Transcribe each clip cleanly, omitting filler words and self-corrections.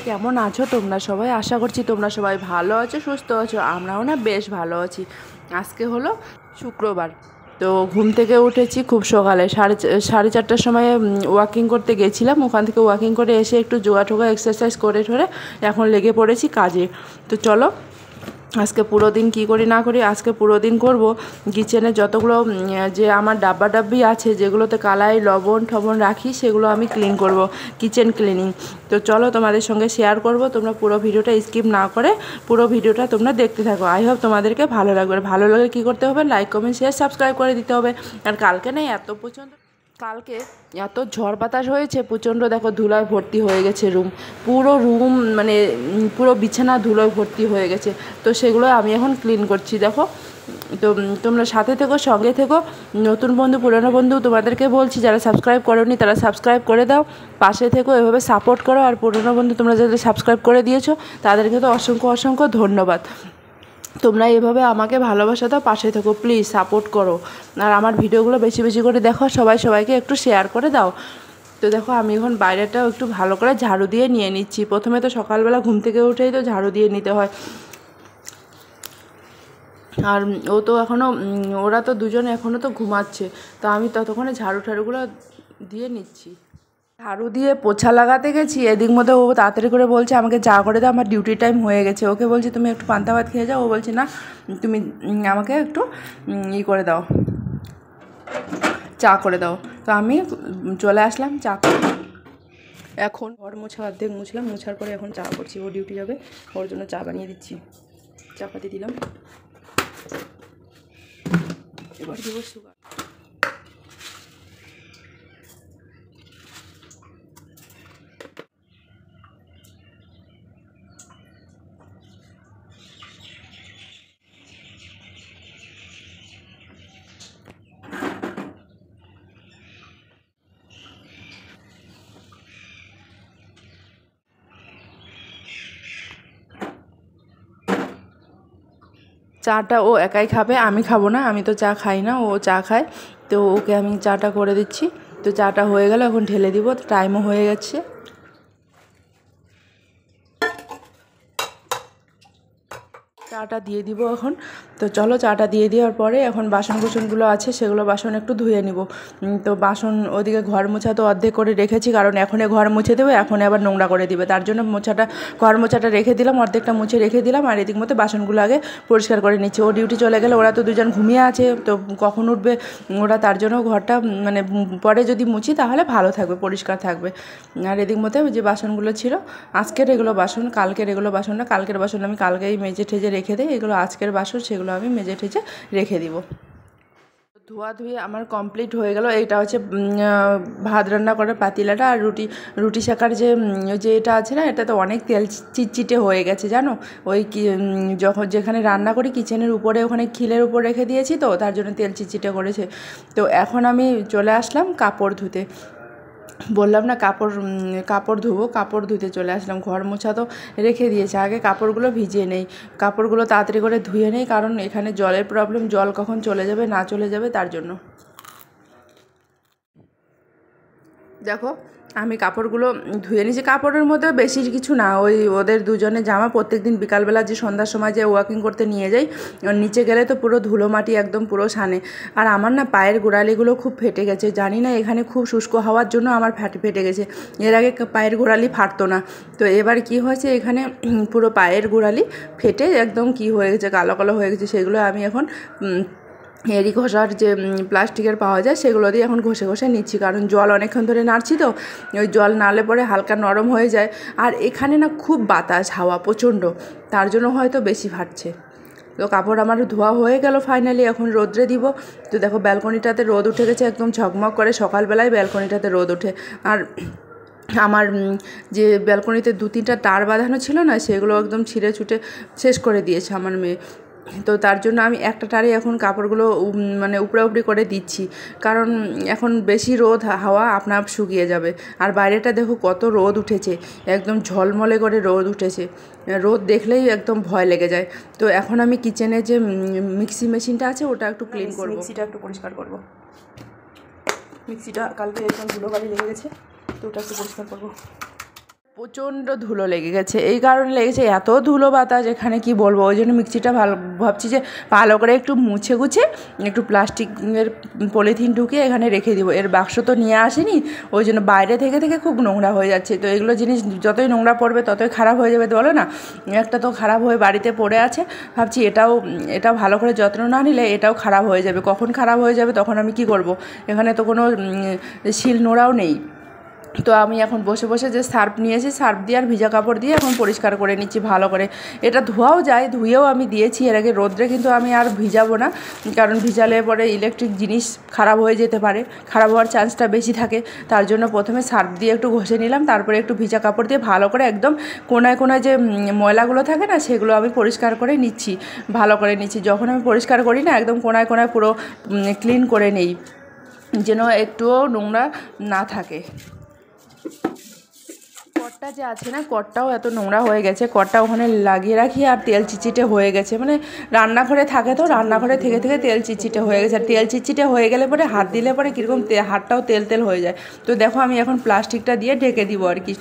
কেমন আছো তোমরা সবাই? আশা করছি তোমরা সবাই ভালো আছো, সুস্থ আছো। আমরাও না বেশ ভালো আছি। আজকে হলো শুক্রবার, তো ঘুম থেকে উঠেছি খুব সকালে, সাড়ে চারটার সময় ওয়াকিং করতে গেছিলাম। ওখান থেকে ওয়াকিং করে এসে একটু যোগা টোগা এক্সারসাইজ করে ঠরে এখন লেগে পড়েছি কাজে। তো চলো আজকে পুরো দিন কী করি না করি, আজকে পুরো দিন করবো কিচেনে যতগুলো যে আমার ডাব্বা ডাব্বি আছে, যেগুলোতে কালাই লবণ ঠবণ রাখি, সেগুলো আমি ক্লিন করব, কিচেন ক্লিনিং। তো চলো তোমাদের সঙ্গে শেয়ার করব। তোমরা পুরো ভিডিওটা স্কিপ না করে পুরো ভিডিওটা তোমরা দেখতে থাকো। আই হোপ তোমাদেরকে ভালো লাগবে। ভালো লাগলে কী করতে হবে? লাইক কমেন্ট শেয়ার সাবস্ক্রাইব করে দিতে হবে। আর কালকে নেই কালকে এত ঝড় বাতাস হয়েছে প্রচণ্ড, দেখো ধুলায় ভর্তি হয়ে গেছে পুরো রুম, মানে পুরো বিছানা ধুলোয় ভর্তি হয়ে গেছে। তো সেগুলো আমি এখন ক্লিন করছি, দেখো। তো তোমরা সাথে থেকো, সঙ্গে থেকো। নতুন বন্ধু পুরনো বন্ধু তোমাদেরকে বলছি, যারা সাবস্ক্রাইব করোনি তারা সাবস্ক্রাইব করে দাও, পাশে থেকো, এভাবে সাপোর্ট করো। আর পুরনো বন্ধু তোমরা যাদের সাবস্ক্রাইব করে দিয়েছো তাদেরকে তো অসংখ্য অসংখ্য ধন্যবাদ। তোমরা এভাবে আমাকে ভালোবাসা দাও, পাশে থেকো, প্লিজ সাপোর্ট করো। আর আমার ভিডিওগুলো বেশি বেশি করে দেখো, সবাইকে একটু শেয়ার করে দাও। তো দেখো আমি এখন বাইরেটাও একটু ভালো করে ঝাড়ু দিয়ে নিয়ে নিচ্ছি। প্রথমে তো সকালবেলা ঘুম থেকে উঠেই তো ঝাড়ু দিয়ে নিতে হয়। আর ও তো ওরা তো দুজনে এখনও তো ঘুমাচ্ছে, তা আমি ততক্ষণে ঝাড়ুগুলো দিয়ে নিচ্ছি। ঝাড়ু দিয়ে পোছা লাগাতে গেছি, এদিক মধ্যে ও তাড়াতাড়ি করে বলছে আমাকে চা করে দাও, আমার ডিউটি টাইম হয়ে গেছে। ওকে বলছি তুমি একটু পান্তা ভাত খেয়ে যাও। ও বলছে না, তুমি আমাকে একটু করে দাও, চা করে দাও। তো আমি চলে আসলাম চা করে। এখন ঘর মোছা অর্ধেক মুছলাম, মোছার পরে এখন চা করছি। ও ডিউটি যাবে, ওর জন্য চা বানিয়ে দিচ্ছি। চাপাতি দিলাম, এবার দেবো সুগার। চাটা ও একাই খাবে, আমি খাবো না, আমি তো চা খাই না, ও চা খায়। তো ওকে আমি চাটা করে দিচ্ছি। তো চাটা হয়ে গেল, এখন ঢেলে দিব, টাইমও হয়ে গেছে। চাটা দিয়ে দিব এখন। তো চলো চাটা দিয়ে দেওয়ার পরে এখন বাসনগুলো আছে, সেগুলো বাসন একটু ধুয়ে নিব। তো বাসন ওদিকে ঘর মোছা তো অর্ধেক করে রেখেছি, কারণ এখনই ঘর মুছে দেবো, এখন আবার নোংরা করে দিবে, তার জন্য ঘর মোছাটা রেখে দিলাম, অর্ধেকটা মুছে রেখে দিলাম। আর এদিক মধ্যে বাসনগুলো আগে পরিষ্কার করে নিচ্ছি। ও ডিউটি চলে গেলে, ওরা তো দুজন ঘুমিয়ে আছে, তো কখন উঠবে ওরা, তার জন্য ঘরটা মানে পরে যদি মুছি তাহলে ভালো থাকবে, পরিষ্কার থাকবে। আর এদিক মধ্যে যে বাসনগুলো ছিল আজকের, এগুলো বাসন কালকের, এগুলো বাসন না, কালকের বাসন আমি কালকেই মেজে ঠেজে রেখে দিই। এগুলো আজকের বাসন, সেগুলো আমি মেজে ঠেজে রেখে দিব। ধোয়া ধুয়ে আমার কমপ্লিট হয়ে গেল। এইটা হচ্ছে ভাত রান্না করার পাতিলাটা। আর রুটি সেকার যে এটা আছে না, এটাতে অনেক তেল চিটচিটে হয়ে গেছে জানো। ওই যেখানে রান্না করি কিচেনের উপরে, ওখানে খিলের উপর রেখে দিয়েছি, তো তার জন্য তেল চিটচিটে করেছে। তো এখন আমি চলে আসলাম কাপড় ধুতে। বললাম না কাপড় ধুবো, কাপড় ধুতে চলে আসলাম। ঘর মোছা তো রেখে দিয়েছে, আগে কাপড়গুলো ভিজিয়ে নেই, কাপড়গুলো তাড়াতাড়ি করে ধুয়ে নেই, কারণ এখানে জলের প্রবলেম, জল কখন চলে যাবে না চলে যাবে তার জন্য। দেখো আমি কাপড়গুলো ধুয়ে নিয়েছি, কাপড়ের মধ্যে বেশি কিছু না, ওই ওদের দুজনের জামা প্রত্যেকদিন বিকালবেলা যে সন্ধ্যার সময় যে ওয়াকিং করতে নিয়ে যাই, নিচে গেলে তো পুরো ধুলো মাটি একদম পুরো সানে। আর আমার না পায়ের গোড়ালিগুলো খুব ফেটে গেছে, জানি না এখানে খুব শুষ্ক হওয়ার জন্য আমার ফেটে গেছে। এর আগে পায়ের গোড়ালি ফাটতো না, তো এবার কি হয়েছে এখানে পুরো পায়ের গোড়ালি ফেটে একদম কি হয়ে গেছে, কালো কালো হয়ে গেছে। সেগুলো আমি এখন এরি ঘষার যে প্লাস্টিকের পাওয়া যায় সেগুলো দিয়ে এখন ঘষে ঘষে নিচ্ছি, কারণ জল অনেকক্ষণ ধরে নাড়ছি তো ওই জল নাড়লে পরে হালকা নরম হয়ে যায়। আর এখানে না খুব বাতাস হাওয়া প্রচণ্ড, তার জন্য হয়তো বেশি ফাটছে। তো কাপড় আমার ধোয়া হয়ে গেল ফাইনালি, এখন রোদ্রে দিব। তো দেখো ব্যালকনিটাতে রোদ উঠে গেছে, একদম ঝকমক করে সকালবেলায় ব্যালকনিটাতে রোদ ওঠে। আর আমার যে ব্যালকনিতে 2-3টা তার বাঁধানো ছিল না, সেগুলো একদম ছিঁড়ে ছুটে শেষ করে দিয়েছে আমার মেয়ে। তো তার জন্য আমি একটা তারে এখন কাপড়গুলো মানে উপড়াউপড়ি করে দিচ্ছি, কারণ এখন বেশি রোদ হাওয়া আপনা আপ শুকিয়ে যাবে। আর বাইরেটা দেখো কত রোদ উঠেছে, একদম ঝলমলে করে রোদ উঠেছে, রোদ দেখলেই একদম ভয় লেগে যায়। তো এখন আমি কিচেনে যে মিক্সি মেশিনটা আছে ওটা একটু ক্লিন করব, মিক্সিটা একটু পরিষ্কার করব। মিক্সিটা কালকে একদম ধুলোবালি লেগে গেছে, তো ওটা একটু পরিষ্কার করবো। প্রচণ্ড ধুলো লেগে গেছে, এই কারণে লেগেছে এত ধুলো বাতাস এখানে কি বলবো। ওই জন্য মিক্সিটা ভাবছি যে ভালো করে একটু মুছে গুছে একটু প্লাস্টিকের পলিথিন ঢুকিয়ে এখানে রেখে দিব। এর বাক্স তো নিয়ে আসেনি, ওই জন্য বাইরে থেকে থেকে খুব নোংরা হয়ে যাচ্ছে। তো এগুলো জিনিস যতই নোংরা পড়বে ততই খারাপ হয়ে যাবে, বলো না। একটা তো খারাপ হয়ে বাড়িতে পড়ে আছে, ভাবছি এটাও ভালো করে যত্ন না নিলে এটাও খারাপ হয়ে যাবে। কখন খারাপ হয়ে যাবে তখন আমি কি করব। এখানে তো কোনো শিল নোড়াও নেই। তো আমি এখন বসে বসে যে সার্ফ নিয়েছি, সার্ফ দিয়ে আর ভিজা কাপড় দিয়ে এখন পরিষ্কার করে নিচ্ছি ভালো করে। এটা ধোয়াও যায়, ধুয়েও আমি দিয়েছি এর আগে রোদ্রে, কিন্তু আমি আর ভিজাবো না, কারণ ভিজালে পরে ইলেকট্রিক জিনিস খারাপ হয়ে যেতে পারে, খারাপ হওয়ার চান্সটা বেশি থাকে। তার জন্য প্রথমে সার্ফ দিয়ে একটু ঘষে নিলাম, তারপরে একটু ভিজা কাপড় দিয়ে ভালো করে একদম কোনায় কোনায় যে ময়লাগুলো থাকে না সেগুলো আমি পরিষ্কার করে নিচ্ছি, ভালো করে নিচ্ছি। যখন আমি পরিষ্কার করি না একদম কোনায় কোনায় পুরো ক্লিন করে নেই, যেন একটুও নোংরা না থাকে। কড়টা যে আছে না, কড়টাও এত নোংরা হয়ে গেছে, কড়টা ওখানে লাগিয়ে রাখি আর তেল চিটচিটে হয়ে গেছে। মানে রান্নাঘরে থাকে তো রান্নাঘরে থেকে থেকে তেল চিটচিটে হয়ে গেছে। আর তেল চিটচিটে হয়ে গেলে পরে হাত দিলে পরে কীরকম হাতটাও তেল তেল হয়ে যায়। তো দেখো আমি এখন প্লাস্টিকটা দিয়ে ঢেকে দিব আর কি।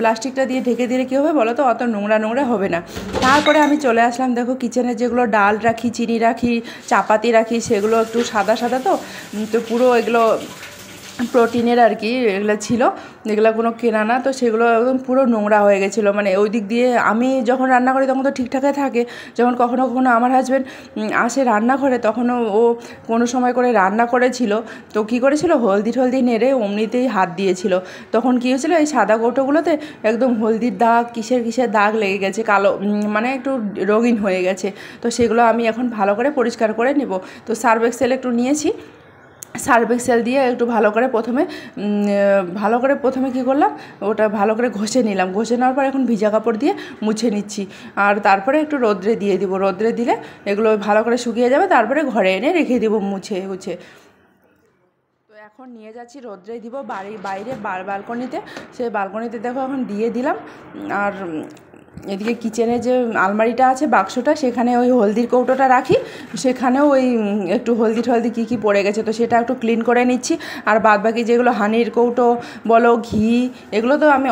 প্লাস্টিকটা দিয়ে ঢেকে দিলে কী হবে বলো তো, অত নোংরা নোংরা হবে না। তারপরে আমি চলে আসলাম, দেখো কিচেনে যেগুলো ডাল রাখি, চিনি রাখি, চাপাতি রাখি, সেগুলো একটু সাদা সাদা তো পুরো এগুলো প্রোটিনের আর কি এগুলো ছিল, এগুলো কোনো কেনা না। তো সেগুলো একদম পুরো নোংরা হয়ে গেছিলো। মানে ওই দিক দিয়ে আমি যখন রান্না করি তখন তো ঠিকঠাকই থাকে, যখন কখনো কখনো আমার হাজব্যান্ড আসে রান্নাঘরে তখনও ও কোনো সময় করে রান্না করেছিল, তো কী করেছিল হলদি নেড়ে অমনিতেই হাত দিয়েছিল। তখন কী হয়েছিলো, এই সাদা কৌটোগুলোতে একদম হলদির দাগ কিসের দাগ লেগে গেছে, কালো মানে একটু রঙিন হয়ে গেছে। তো সেগুলো আমি এখন ভালো করে পরিষ্কার করে নেব। তো সার্ফ এক্সেল একটু নিয়েছি, সার্ফ এক্সেল দিয়ে একটু ভালো করে প্রথমে কী করলাম, ওটা ভালো করে ঘষে নিলাম। ঘষে নেওয়ার পর এখন ভিজা কাপড় দিয়ে মুছে নিচ্ছি, আর তারপরে একটু রোদ্রে দিয়ে দিব। রোদ্রে দিলে এগুলো ভালো করে শুকিয়ে যাবে, তারপরে ঘরে এনে রেখে দিব মুছে গুছে। তো এখন নিয়ে যাচ্ছি রোদ্রে দিব বাইরে বালকনিতে। সেই বালকনিতে দেখো এখন দিয়ে দিলাম। আর এদিকে কিচেনে যে আলমারিটা আছে বাক্সটা, সেখানে ওই হলদির কৌটোটা রাখি, সেখানেও ওই একটু হলদি কী পড়ে গেছে, তো সেটা একটু ক্লিন করে নিচ্ছি। আর বাদবাকি যেগুলো হানির কৌটো বলো, ঘি, এগুলো তো আমি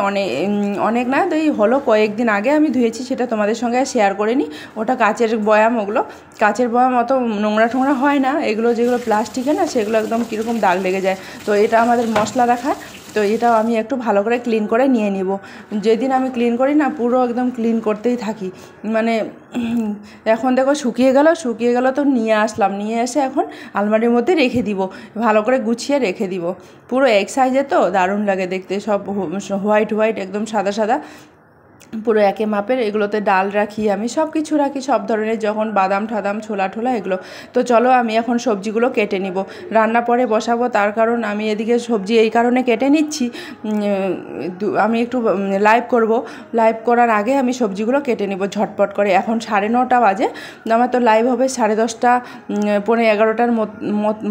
অনেক না, তো এই হলো কয়েকদিন আগে আমি ধুয়েছি, সেটা তোমাদের সঙ্গে শেয়ার করে নিই। ওটা কাচের বয়াম, ওগুলো কাচের বয়াম অত নোংরা টোংরা হয় না। এগুলো যেগুলো প্লাস্টিকে না সেগুলো একদম কীরকম দাগ লেগে যায়। তো এটা আমাদের মশলা রাখা, তো এটাও আমি একটু ভালো করে ক্লিন করে নিয়ে নিব। যেদিন আমি ক্লিন করি না পুরো একদম ক্লিন করতেই থাকি। মানে এখন দেখো শুকিয়ে গেল তো নিয়ে আসলাম, নিয়ে এসে এখন আলমারির মধ্যে রেখে দিব, ভালো করে গুছিয়ে রেখে দিব। পুরো এক সাইজে তো দারুণ লাগে দেখতে, সব হোয়াইট একদম সাদা পুরো একে মাপের। এগুলোতে ডাল রাখি, আমি সব কিছু রাখি, সব ধরনের, যখন বাদাম ঠাদাম ছোলা ঠোলা এগুলো। তো চলো আমি এখন সবজিগুলো কেটে নিব, রান্না পরে বসাবো। তার কারণ আমি এদিকে সবজি এই কারণে কেটে নিচ্ছি, আমি একটু লাইভ করব, লাইভ করার আগে আমি সবজিগুলো কেটে নিব ঝটপট করে। এখন 9:30 বাজে, আমার তো লাইভ হবে 10:30 পৌনে 11টার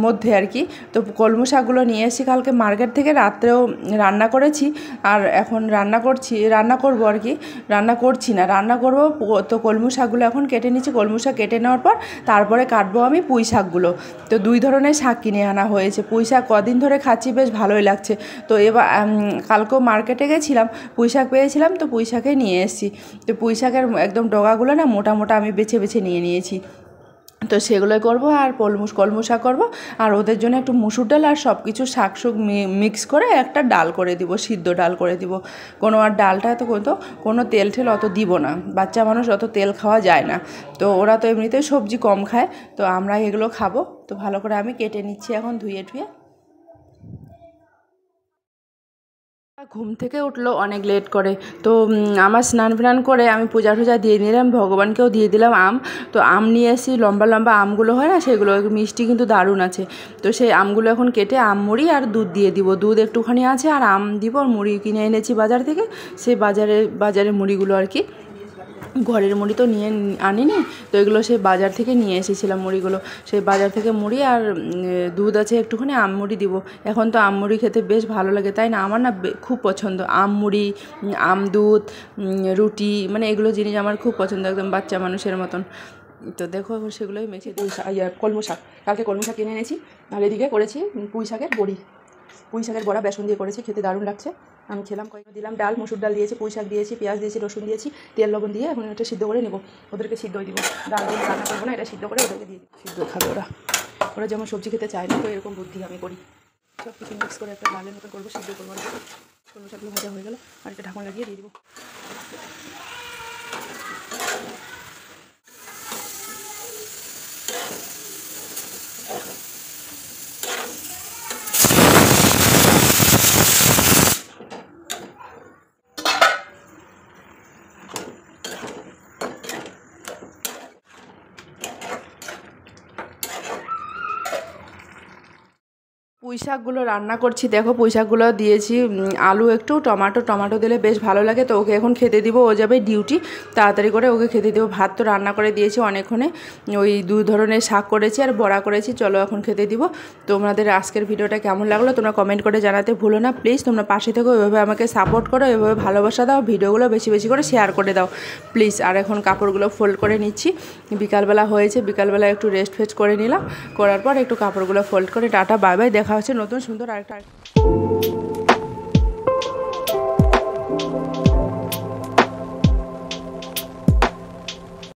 মধ্যে আর কি। তো কলমি শাকগুলো নিয়ে এসেছি কালকে মার্কেট থেকে, রাত্রেও রান্না করেছি, আর এখন রান্না করবো আর কি। রান্না করছি না, রান্না করব। তো কলমি শাকগুলো এখন কেটে নিচ্ছি। কলমি শাক কেটে নেওয়ার পর তারপরে কাটবো আমি পুঁই শাকগুলো। তো 2 ধরনের শাক কিনে আনা হয়েছে। পুঁই শাক কদিন ধরে খাচ্ছি, বেশ ভালোই লাগছে। তো এবার কালকেও মার্কেটে গেছিলাম, পুঁই শাক পেয়েছিলাম, তো পুঁই শাকে নিয়ে এসেছি। তো পুঁই শাকের একদম ডগাগুলো না মোটা মোটা আমি বেছে বেছে নিয়ে নিয়েছি। তো সেগুলোই করবো। আর কলমি শাক করবো। আর ওদের জন্য একটু মুসুর ডাল আর সব কিছু শাক মিক্স করে একটা ডাল করে দিব, সিদ্ধ ডাল করে দিব। আর ডালটা তো কোনো তেল ঠেল অত দিব না, বাচ্চা মানুষ অত তেল খাওয়া যায় না। তো ওরা তো এমনিতেই সবজি কম খায়, তো আমরা এগুলো খাবো। তো ভালো করে আমি কেটে নিচ্ছি এখন ধুয়ে ঠুয়ে। ঘুম থেকে উঠলো অনেক লেট করে। তো আমার স্নান ফ্নান করে আমি পূজা টুজা দিয়ে দিলাম, ভগবানকেও দিয়ে দিলাম আম। তো আম নিয়ে এসেছি, লম্বা লম্বা আমগুলো হয় না, সেগুলো মিষ্টি কিন্তু দারুণ আছে। তো সেই আমগুলো এখন কেটে আম মুড়ি আর দুধ দিয়ে দিব। দুধ একটুখানি আছে আর আম দিব। আর মুড়ি কিনে এনেছি বাজার থেকে, সেই বাজারে মুড়িগুলো আর কি, ঘরের মুড়ি তো নিয়ে আনিনি। তো এগুলো সেই বাজার থেকে নিয়ে এসেছিলাম মুড়িগুলো। সেই বাজার থেকে মুড়ি আর দুধ আছে একটুখানি, আম মুড়ি দিব। এখন তো আম মুড়ি খেতে বেশ ভালো লাগে, তাই না? আমার না খুব পছন্দ আম মুড়ি, আম দুধ, রুটি, মানে এগুলো জিনিস আমার খুব পছন্দ, একদম বাচ্চা মানুষের মতন। তো দেখো সেগুলোই মেখে কলমি শাক, কালকে কলমি শাক কিনে এনেছি। আর এদিকে করেছি পুঁই শাকের বড়ি। পুঁই শাকের বড়া বেসন দিয়ে করেছি, খেতে দারুণ লাগছে। আমি খেলাম, কয়েকটা দিলাম ডাল, মুসুর ডাল দিয়েছি, পুঁই শাক দিয়েছি, পেঁয়াজ দিয়েছি, রসুন দিয়েছি, তেল লবণ দিয়ে এখন এটা সিদ্ধ করে নেবো। ওদেরকে সিদ্ধই দিব, ডাল দিয়ে রান্না করবো না, এটা সিদ্ধ করে ওদেরকে দিয়ে দিই, সিদ্ধ খাবে ওরা। ওরা যেমন সবজি খেতে চায় না, তো এরকম বুদ্ধি আমি করি। সব কিছু মিক্স করে একটা ডালের মতন করবো, সিদ্ধ করবো। কলমি শাকগুলো ভাজা হয়ে গেল, আর একটা ঢাকনা লাগিয়ে দিয়ে দিব। পুঁই শাকগুলো রান্না করছি, দেখো পুঁই শাকগুলো দিয়েছি, আলু একটু, টমাটো দিলে বেশ ভালো লাগে। তো ওকে এখন খেতে দিব, ও যাবে ডিউটি, তাড়াতাড়ি করে ওকে খেতে দিব। ভাত তো রান্না করে দিয়েছি অনেকক্ষণে, ওই 2 ধরনের শাক করেছি আর বড়া করেছি, চলো এখন খেতে দিব। তোমাদের আজকের ভিডিওটা কেমন লাগলো তোমরা কমেন্ট করে জানাতে ভুলো না প্লিজ। তোমরা পাশে থেকো, এভাবে আমাকে সাপোর্ট করো, এভাবে ভালোবাসা দাও, ভিডিওগুলো বেশি বেশি করে শেয়ার করে দাও প্লিজ। আর এখন কাপড়গুলো ফোল্ড করে নিচ্ছি, বিকালবেলা হয়েছে, বিকালবেলা একটু রেস্ট ফেস্ট করে নিলাম, করার পর একটু কাপড়গুলো ফোল্ড করে টাটা বাই বাই, দেখা হচ্ছে নতুন সুন্দর আরেকটা।